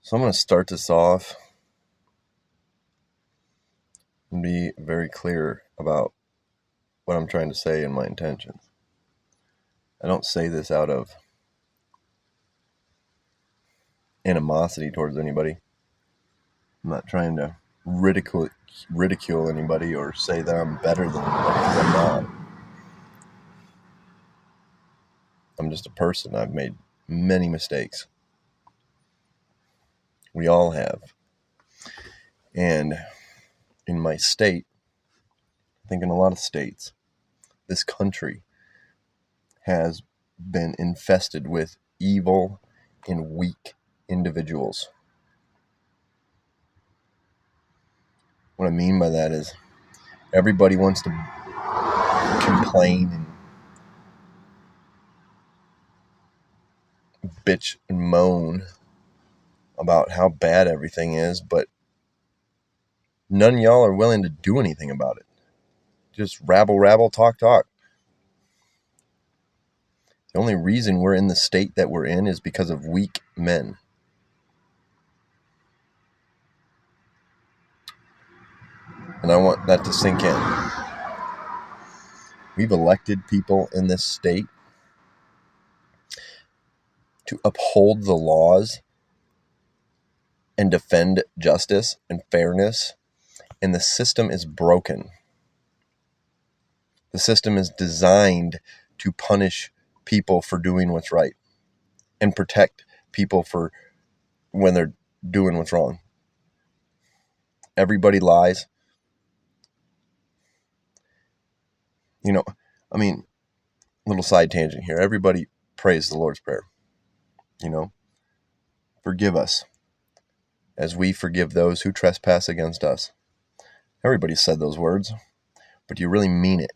So I'm going to start this off and be very clear about what I'm trying to say and my intentions. I don't say this out of animosity towards anybody. I'm not trying to ridicule anybody or say that I'm better than anybody, because I'm not. I'm just a person. I've made many mistakes. We all have. And in my state, I think in a lot of states, this country has been infested with evil and weak individuals. What I mean by that is everybody wants to complain and bitch and moan about how bad everything is, but none of y'all are willing to do anything about it. Just rabble, talk. The only reason we're in the state that we're in is because of weak men. And I want that to sink in. We've elected people in this state to uphold the laws and defend justice and fairness, and the system is broken. The system is designed to punish people for doing what's right and protect people for when they're doing what's wrong. Everybody lies. Little side tangent here. Everybody prays the Lord's Prayer. Forgive us as we forgive those who trespass against us. Everybody said those words, but do you really mean it?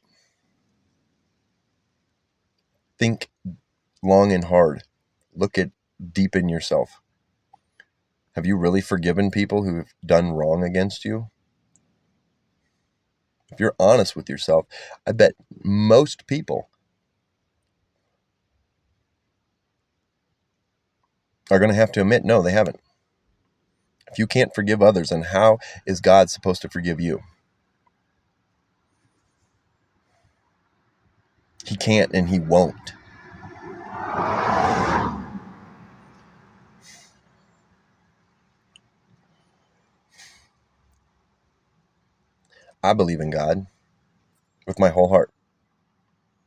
Think long and hard. Look deep in yourself. Have you really forgiven people who have done wrong against you? If you're honest with yourself, I bet most people are going to have to admit, no, they haven't. If you can't forgive others, then how is God supposed to forgive you? He can't and he won't. I believe in God with my whole heart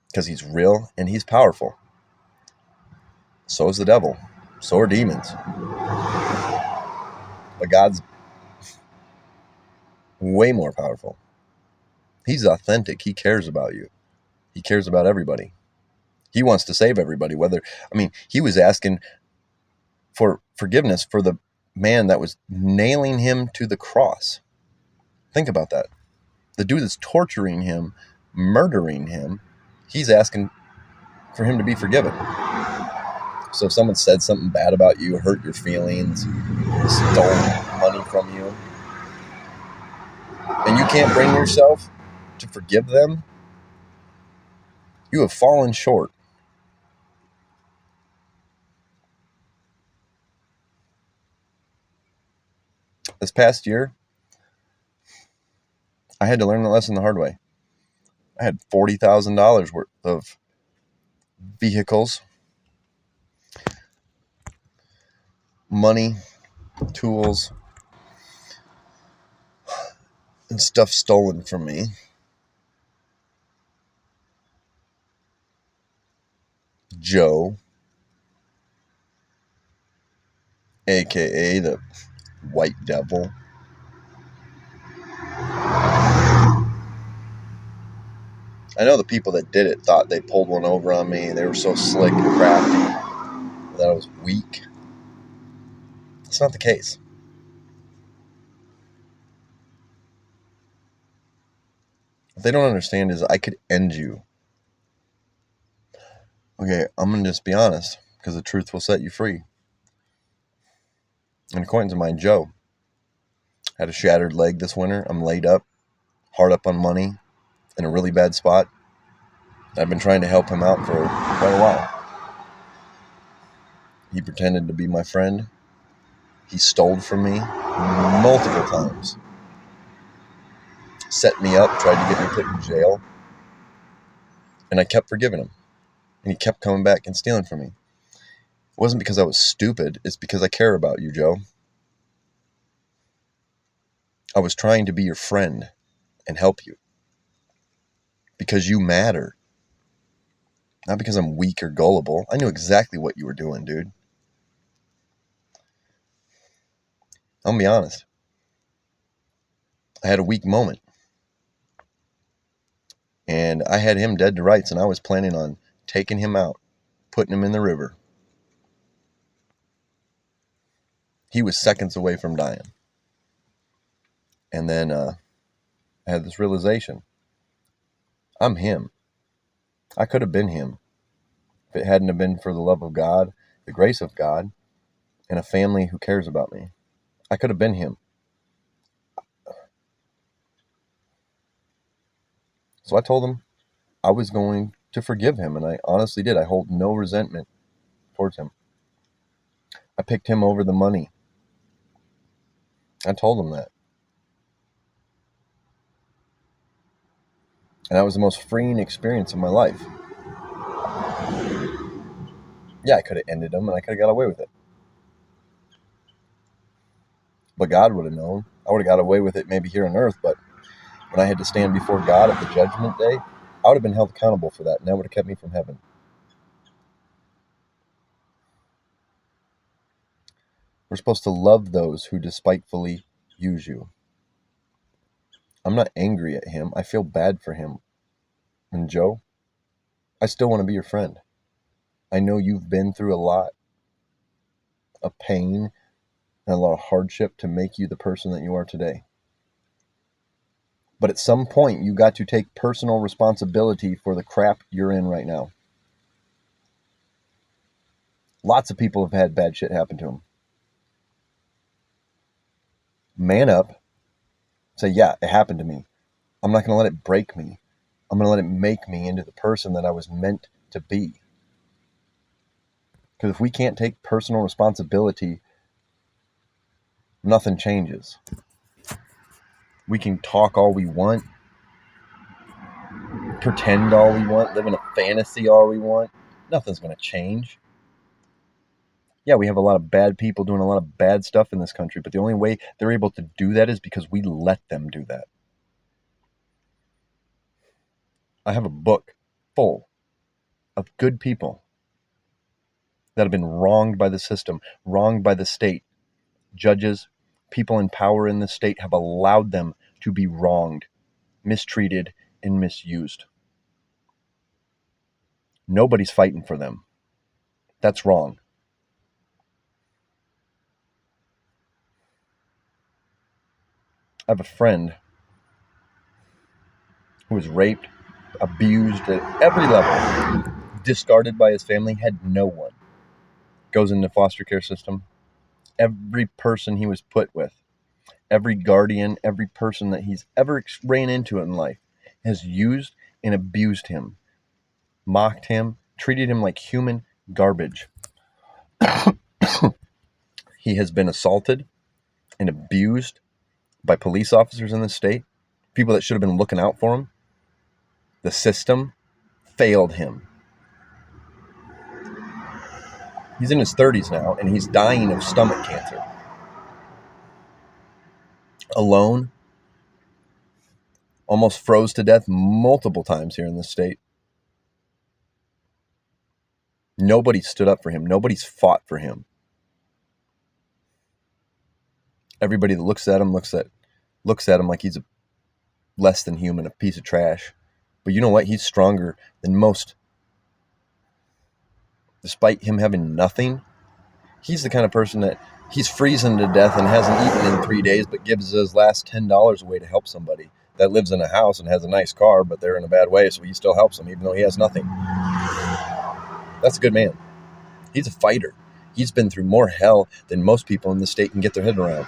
because he's real and he's powerful. So is the devil. So are demons. But God's way more powerful. He's authentic. He cares about you. He cares about everybody. He wants to save everybody. He was asking for forgiveness for the man that was nailing him to the cross. Think about that. The dude that's torturing him, murdering him, he's asking for him to be forgiven. So if someone said something bad about you, hurt your feelings, stole money from you, and you can't bring yourself to forgive them, you have fallen short. This past year, I had to learn the lesson the hard way. I had $40,000 worth of vehicles, money, tools, and stuff stolen from me. Joe, aka the White Devil, I know the people that did it thought they pulled one over on me. They were so slick and crafty that I was weak. That's not the case. What they don't understand is I could end you. Okay, I'm going to just be honest, because the truth will set you free. And according to my Joe, I had a shattered leg this winter. I'm laid up, hard up on money, in a really bad spot. I've been trying to help him out for quite a while. He pretended to be my friend. He stole from me multiple times. Set me up, tried to get me put in jail. And I kept forgiving him. And he kept coming back and stealing from me. It wasn't because I was stupid. It's because I care about you, Joe. I was trying to be your friend and help you. Because you matter. Not because I'm weak or gullible. I knew exactly what you were doing, dude. I'll be honest. I had a weak moment. And I had him dead to rights, and I was planning on taking him out, putting him in the river. He was seconds away from dying. And then I had this realization. I'm him. I could have been him if it hadn't have been for the love of God, the grace of God, and a family who cares about me. I could have been him. So I told him I was going to forgive him, and I honestly did. I hold no resentment towards him. I picked him over the money. I told him that. And that was the most freeing experience of my life. Yeah, I could have ended him, and I could have got away with it. But God would have known. I would have got away with it maybe here on earth, but when I had to stand before God at the judgment day, I would have been held accountable for that, and that would have kept me from heaven. We're supposed to love those who despitefully use you. I'm not angry at him. I feel bad for him. And Joe, I still want to be your friend. I know you've been through a lot of pain and a lot of hardship to make you the person that you are today. But at some point, you got to take personal responsibility for the crap you're in right now. Lots of people have had bad shit happen to them. Man up. Say, yeah, it happened to me. I'm not going to let it break me. I'm going to let it make me into the person that I was meant to be. Because if we can't take personal responsibility, nothing changes. We can talk all we want, pretend all we want, live in a fantasy all we want. Nothing's going to change. Yeah, we have a lot of bad people doing a lot of bad stuff in this country, but the only way they're able to do that is because we let them do that. I have a book full of good people that have been wronged by the system, wronged by the state. Judges, people in power in the state have allowed them to be wronged, mistreated, and misused. Nobody's fighting for them. That's wrong. I have a friend who was raped, abused at every level, discarded by his family, had no one. Goes into foster care system. Every person he was put with, every guardian, every person that he's ever ran into in life has used and abused him, mocked him, treated him like human garbage. He has been assaulted and abused by police officers in the state, people that should have been looking out for him. The system failed him. He's in his 30s now, and he's dying of stomach cancer. Alone, almost froze to death multiple times here in the state. Nobody stood up for him. Nobody's fought for him. Everybody that looks at him looks at him like he's a less than human, a piece of trash. But you know what? He's stronger than most. Despite him having nothing, he's the kind of person that he's freezing to death and hasn't eaten in 3 days, but gives his last $10 away to help somebody that lives in a house and has a nice car, but they're in a bad way, so he still helps them even though he has nothing. That's a good man. He's a fighter. He's been through more hell than most people in the state can get their head around.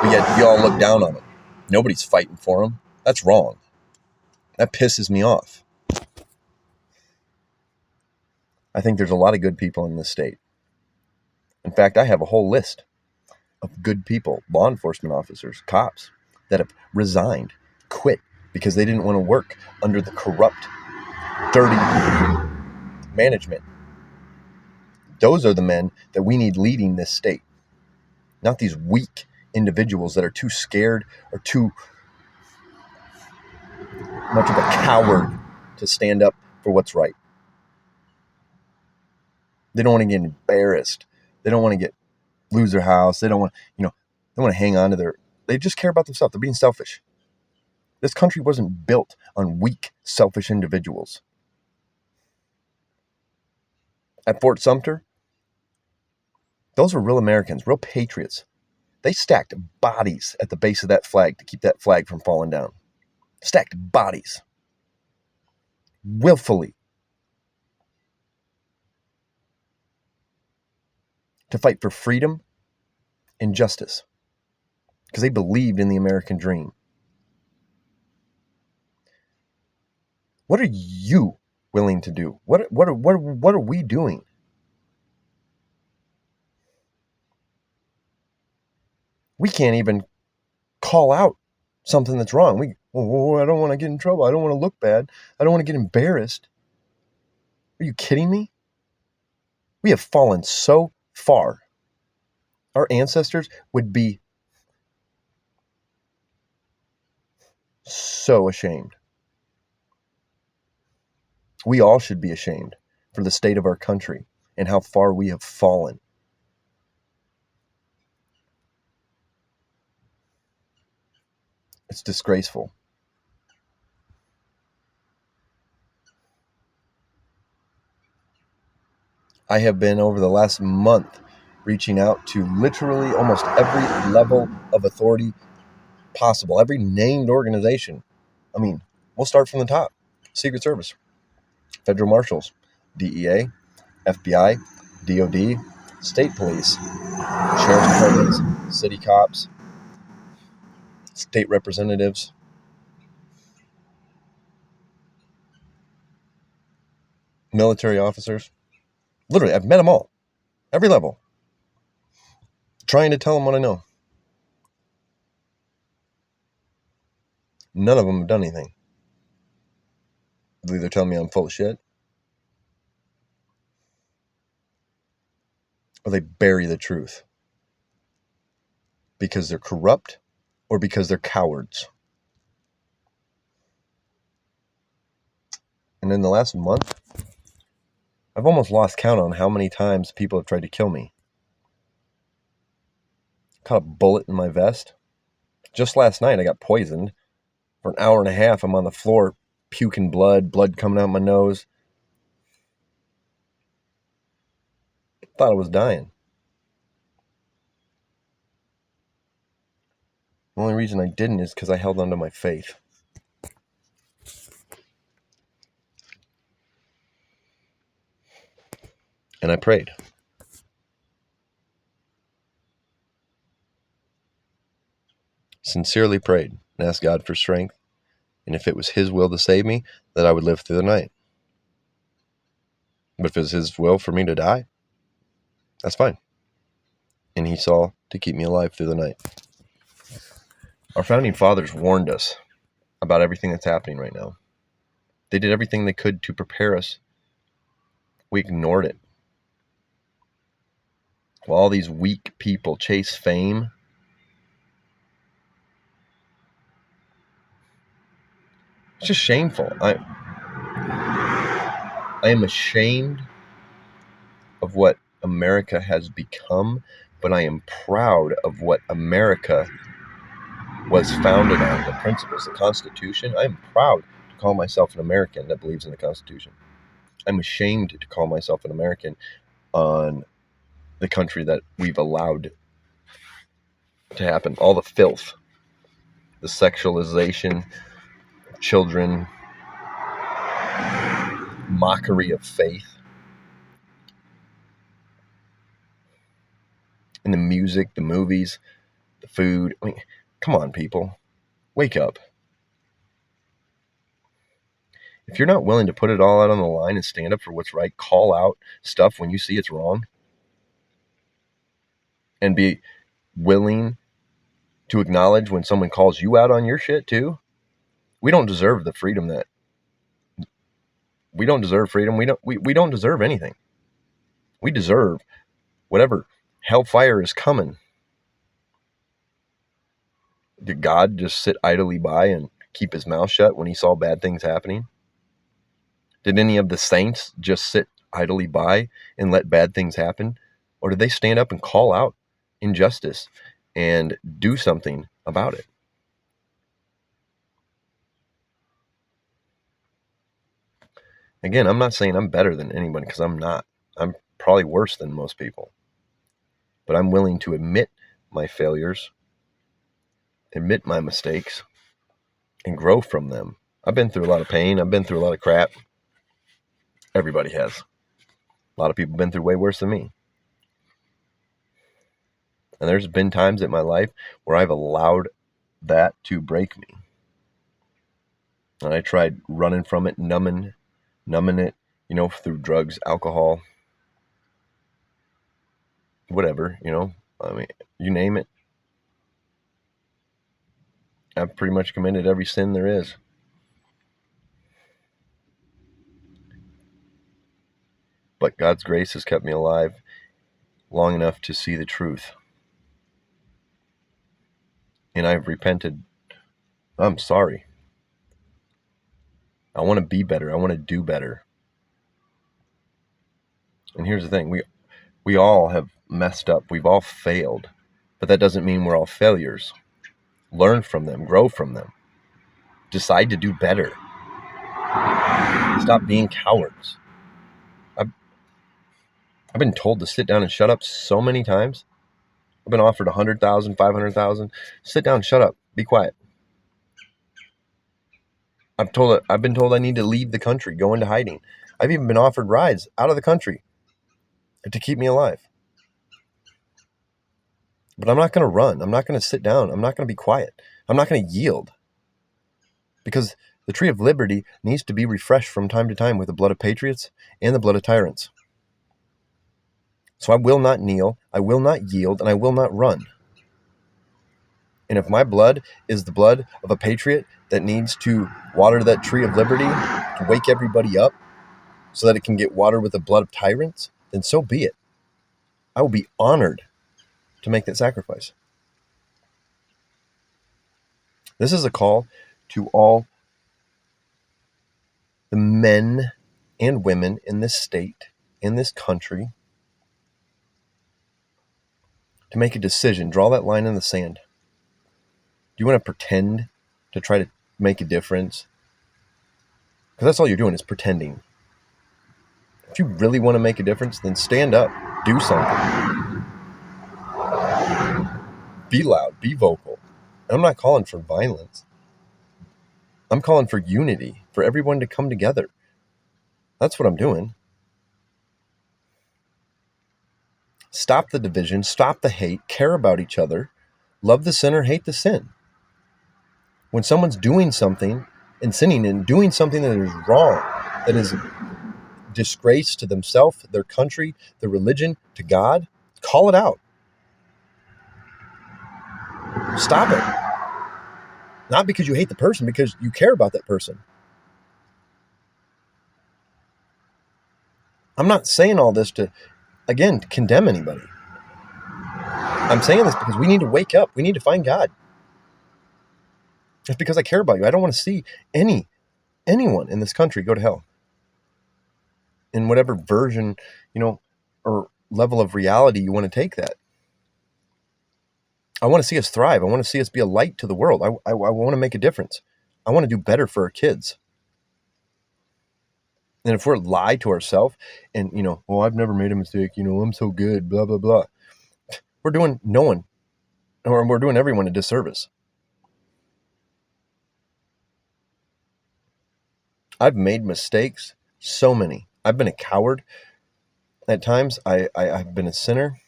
But yet you all look down on him. Nobody's fighting for him. That's wrong. That pisses me off. I think there's a lot of good people in this state. In fact, I have a whole list. of good people, law enforcement officers, cops, that have resigned, quit, because they didn't want to work under the corrupt, dirty management. Those are the men that we need leading this state, not these weak individuals that are too scared or too much of a coward to stand up for what's right. They don't want to get embarrassed. They don't want to lose their house. They don't want, they want to hang on to they just care about themselves. They're being selfish. This country wasn't built on weak, selfish individuals. At Fort Sumter, those were real Americans, real patriots. They stacked bodies at the base of that flag to keep that flag from falling down. Stacked bodies. Willfully. To fight for freedom and justice. Because they believed in the American dream. What are you willing to do? What are we doing? We can't even call out something that's wrong. I don't want to get in trouble. I don't want to look bad. I don't want to get embarrassed. Are you kidding me? We have fallen so far. Our ancestors would be so ashamed. We all should be ashamed for the state of our country and how far we have fallen. It's disgraceful. I have been, over the last month, reaching out to literally almost every level of authority possible, every named organization. I mean, we'll start from the top. Secret Service, Federal Marshals, DEA, FBI, DOD, State Police, Sheriff's Departments, City Cops, State Representatives, military officers. Literally, I've met them all. Every level. Trying to tell them what I know. None of them have done anything. They're either telling me I'm full of shit, or they bury the truth. Because they're corrupt, or because they're cowards. And in the last month, I've almost lost count on how many times people have tried to kill me. Caught a bullet in my vest. Just last night, I got poisoned. For an hour and a half, I'm on the floor, puking blood coming out my nose. Thought I was dying. The only reason I didn't is because I held on to my faith. And I prayed. Sincerely prayed and asked God for strength. And if it was His will to save me, that I would live through the night. But if it was His will for me to die, that's fine. And He saw to keep me alive through the night. Our founding fathers warned us about everything that's happening right now. They did everything they could to prepare us. We ignored it. While all these weak people chase fame, it's just shameful. I am ashamed of what America has become, but I am proud of what America was founded on, the principles, the Constitution. I am proud to call myself an American that believes in the Constitution. I'm ashamed to call myself an American on the country that we've allowed to happen. All the filth, the sexualization of children, mockery of faith, and the music, the movies, the food. I mean, come on, people. Wake up. If you're not willing to put it all out on the line and stand up for what's right, call out stuff when you see it's wrong, and be willing to acknowledge when someone calls you out on your shit too. We don't deserve the freedom that we don't deserve freedom. We don't deserve anything. We deserve whatever hellfire is coming. Did God just sit idly by and keep his mouth shut when he saw bad things happening? Did any of the saints just sit idly by and let bad things happen? Or did they stand up and call out injustice and do something about it? Again, I'm not saying I'm better than anyone, because I'm not. I'm probably worse than most people. But I'm willing to admit my failures, admit my mistakes, and grow from them. I've been through a lot of pain. I've been through a lot of crap. Everybody has. A lot of people have been through way worse than me. And there's been times in my life where I've allowed that to break me. And I tried running from it, numbing it, through drugs, alcohol, whatever, I mean, you name it. I've pretty much committed every sin there is. But God's grace has kept me alive long enough to see the truth. And I've repented. I'm sorry. I want to be better. I want to do better. And here's the thing. We all have messed up. We've all failed. But that doesn't mean we're all failures. Learn from them. Grow from them. Decide to do better. Stop being cowards. I've been told to sit down and shut up so many times. I've been offered 100,000, 500,000. Sit down, shut up, be quiet. I've been told I need to leave the country, go into hiding. I've even been offered rides out of the country to keep me alive. But I'm not going to run. I'm not going to sit down. I'm not going to be quiet. I'm not going to yield. Because the tree of liberty needs to be refreshed from time to time with the blood of patriots and the blood of tyrants. So I will not kneel, I will not yield, and I will not run. And if my blood is the blood of a patriot that needs to water that tree of liberty to wake everybody up so that it can get watered with the blood of tyrants, then so be it. I will be honored to make that sacrifice. This is a call to all the men and women in this state, in this country, to make a decision. Draw that line in the sand. Do you want to pretend to try to make a difference? Because that's all you're doing is pretending. If you really want to make a difference, then stand up, do something. Be loud, be vocal. And I'm not calling for violence. I'm calling for unity, for everyone to come together. That's what I'm doing. Stop the division, stop the hate, care about each other, love the sinner, hate the sin. When someone's doing something and sinning and doing something that is wrong, that is disgrace to themselves, their country, their religion, to God, call it out. Stop it. Not because you hate the person, because you care about that person. I'm not saying all this to, again, condemn anybody. I'm saying this because we need to wake up. We need to find God. It's because I care about you. I don't want to see anyone in this country go to hell. In whatever version, or level of reality you want to take that. I want to see us thrive. I want to see us be a light to the world. I want to make a difference. I want to do better for our kids. And if we're lie to ourselves and, I've never made a mistake, I'm so good, blah, blah, blah. We're doing no one, or we're doing everyone a disservice. I've made mistakes, so many. I've been a coward at times. I've been a sinner,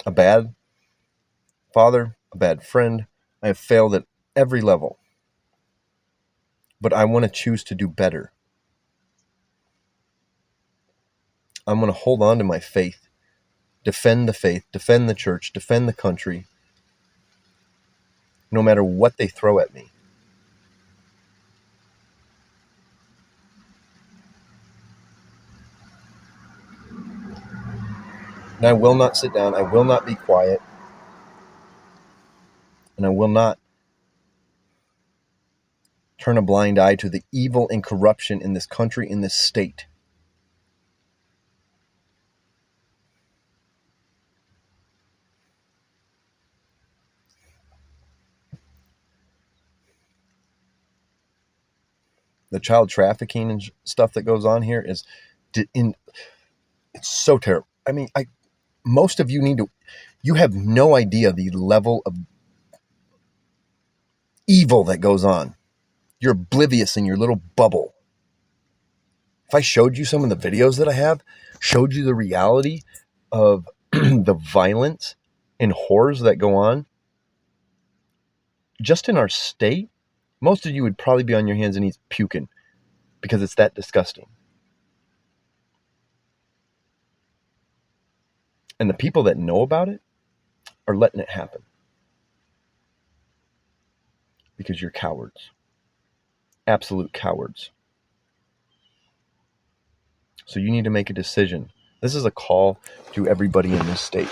a bad father, a bad friend. I have failed at every level. But I want to choose to do better. I'm going to hold on to my faith. defend the faith, defend the church, defend the country, no matter what they throw at me. And I will not sit down. I will not be quiet. And I will not turn a blind eye to the evil and corruption in this country, in this state. The child trafficking and stuff that goes on here is, it's so terrible. I mean, most of you have no idea the level of evil that goes on. You're oblivious in your little bubble. If I showed you some of the videos that I have, showed you the reality of the violence and horrors that go on just in our state, most of you would probably be on your hands and knees puking because it's that disgusting. And the people that know about it are letting it happen because you're cowards. Absolute cowards. So you need to make a decision. This is a call to everybody in this state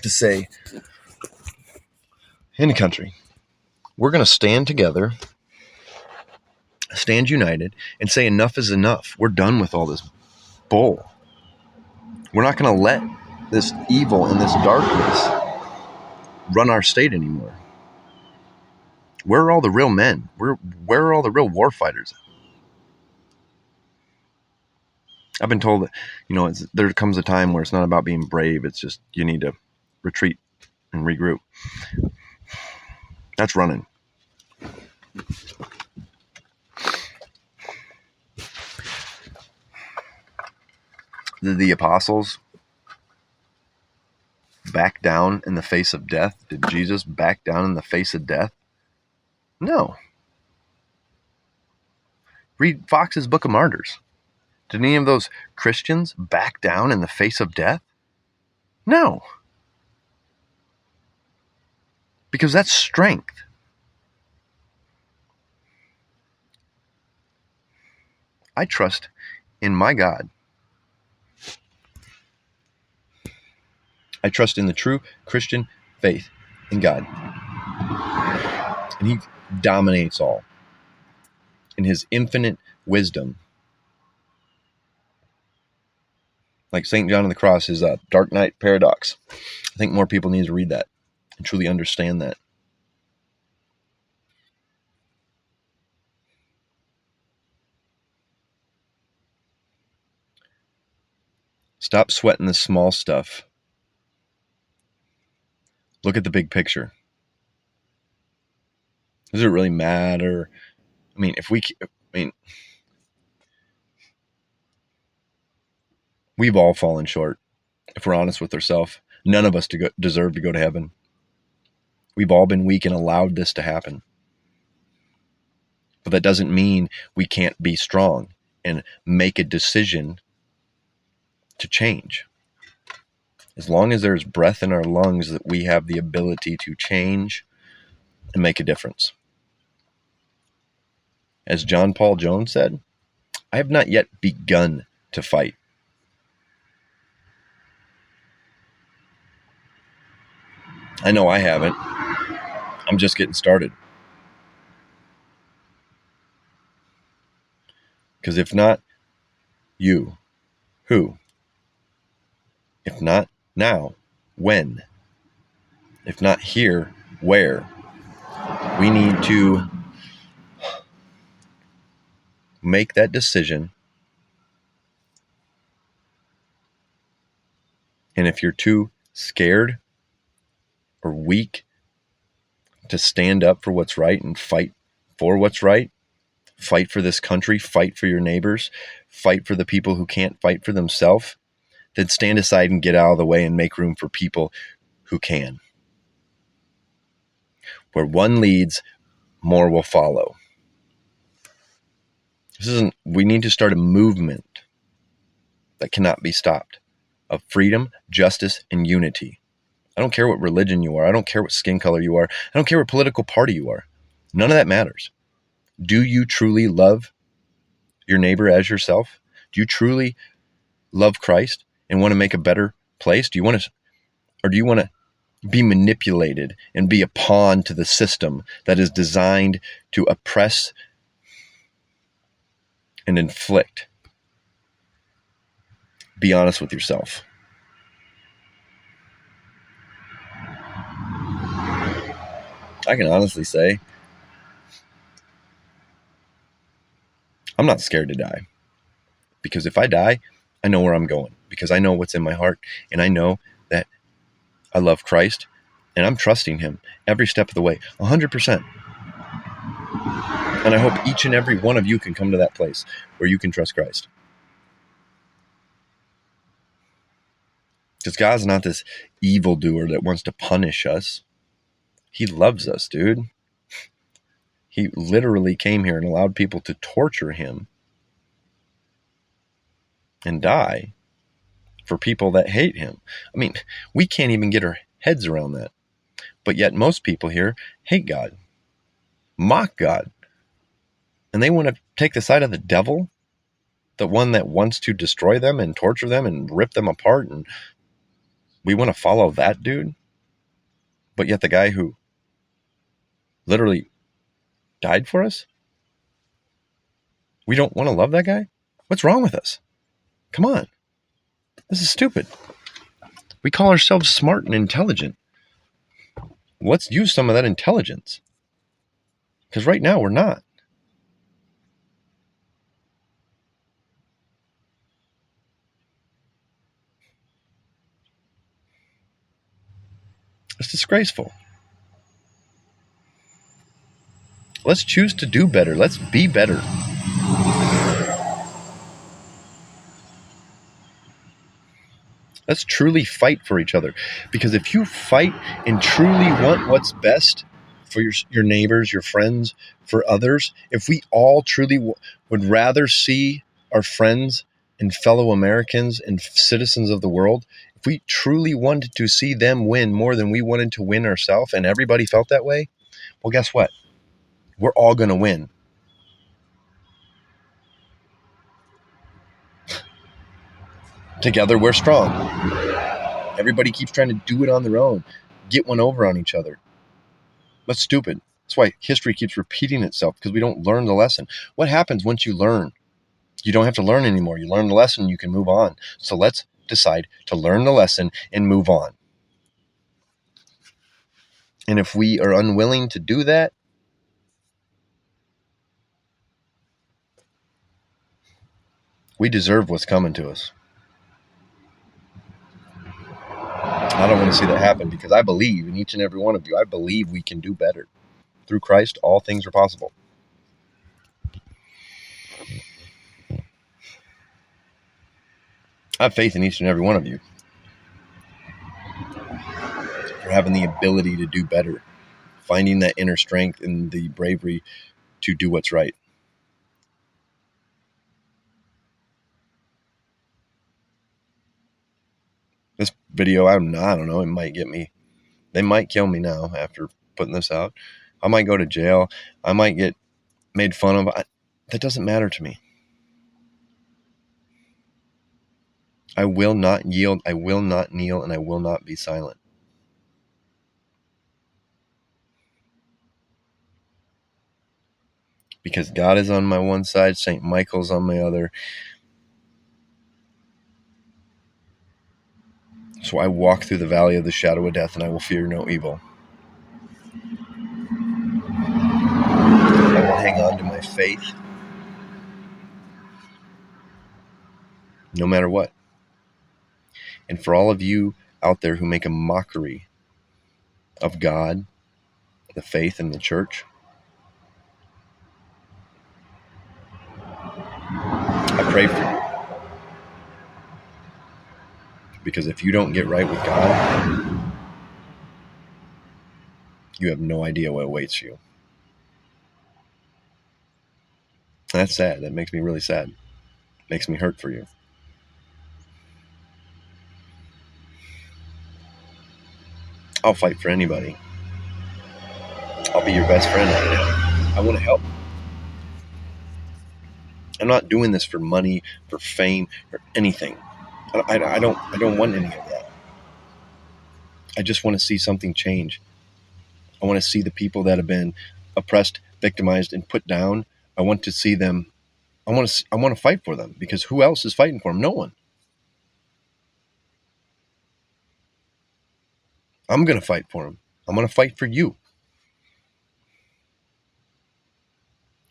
to say, in the country, we're going to stand together, stand united, and say enough is enough. We're done with all this bull. We're not going to let this evil and this darkness run our state anymore. Where are all the real men? Where are all the real war fighters? I've been told that, there comes a time where it's not about being brave. It's just you need to retreat and regroup. That's running. Did the apostles back down in the face of death? Did Jesus back down in the face of death? No. Read Fox's Book of Martyrs. Did any of those Christians back down in the face of death? No. Because that's strength. I trust in my God. I trust in the true Christian faith in God. And He dominates all. In His infinite wisdom. Like St. John of the Cross, his Dark Knight Paradox. I think more people need to read that and truly understand that. Stop sweating the small stuff. Look at the big picture. Does it really matter? I mean, we've all fallen short. If we're honest with ourselves, none of us deserve to go to heaven. We've all been weak and allowed this to happen. But that doesn't mean we can't be strong and make a decision to change. As long as there's breath in our lungs, that we have the ability to change and make a difference. As John Paul Jones said, I have not yet begun to fight. I know I haven't. I'm just getting started. Because if not you, who? If not now, when? If not here, where? We need to make that decision. And if you're too scared or weak to stand up for what's right and fight for what's right, fight for this country, fight for your neighbors, fight for the people who can't fight for themselves, then stand aside and get out of the way and make room for people who can. Where one leads, more will follow. We need to start a movement that cannot be stopped. of freedom, justice, and unity. I don't care what religion you are. I don't care what skin color you are. I don't care what political party you are. None of that matters. Do you truly love your neighbor as yourself? Do you truly love Christ and want to make a better place? Do you want to, or do you want to be manipulated and be a pawn to the system that is designed to oppress and inflict? Be honest with yourself. I can honestly say I'm not scared to die, because if I die, I know where I'm going, because I know what's in my heart, and I know that I love Christ, and I'm trusting him every step of the way, 100%. And I hope each and every one of you can come to that place where you can trust Christ. Because God's not this evildoer that wants to punish us. He loves us, dude. He literally came here and allowed people to torture him and die for people that hate him. I mean, we can't even get our heads around that. But yet most people here hate God, mock God, and they want to take the side of the devil, the one that wants to destroy them and torture them and rip them apart, and we want to follow that dude. But yet the guy who literally died for us, we don't want to love that guy? What's wrong with us? Come on. This is stupid. We call ourselves smart and intelligent. Let's use some of that intelligence. Because right now we're not. It's disgraceful. Let's choose to do better. Let's be better. Let's truly fight for each other. Because if you fight and truly want what's best for your neighbors, your friends, for others, if we all truly would rather see our friends and fellow Americans and citizens of the world, if we truly wanted to see them win more than we wanted to win ourselves, and everybody felt that way, well, guess what? We're all going to win. Together, we're strong. Everybody keeps trying to do it on their own, get one over on each other. That's stupid. That's why history keeps repeating itself, because we don't learn the lesson. What happens once you learn? You don't have to learn anymore. You learn the lesson, you can move on. So let's decide to learn the lesson and move on. And if we are unwilling to do that, we deserve what's coming to us. I don't want to see that happen, because I believe in each and every one of you. I believe we can do better. Through Christ, all things are possible. I have faith in each and every one of you for having the ability to do better, finding that inner strength and the bravery to do what's right. This video, I don't know, it might get me. They might kill me now after putting this out. I might go to jail. I might get made fun of. That doesn't matter to me. I will not yield. I will not kneel, and I will not be silent. Because God is on my one side, St. Michael's on my other. So I walk through the valley of the shadow of death, and I will fear no evil. I will hang on to my faith no matter what. And for all of you out there who make a mockery of God, the faith, and the church, I pray for you. Because if you don't get right with God, you have no idea what awaits you. That's sad. That makes me really sad. Makes me hurt for you. I'll fight for anybody. I'll be your best friend. I want to help. I'm not doing this for money, for fame, or anything. I don't want any of that. I just want to see something change. I want to see the people that have been oppressed, victimized, and put down. I want to see them. I want to fight for them, because who else is fighting for them? No one. I'm going to fight for them. I'm going to fight for you,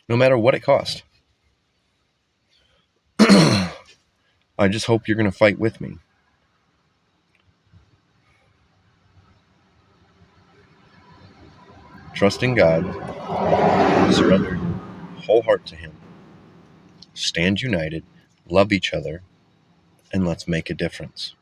no matter what it costs. I just hope you're going to fight with me. Trust in God, surrender your whole heart to Him, stand united, love each other, and let's make a difference.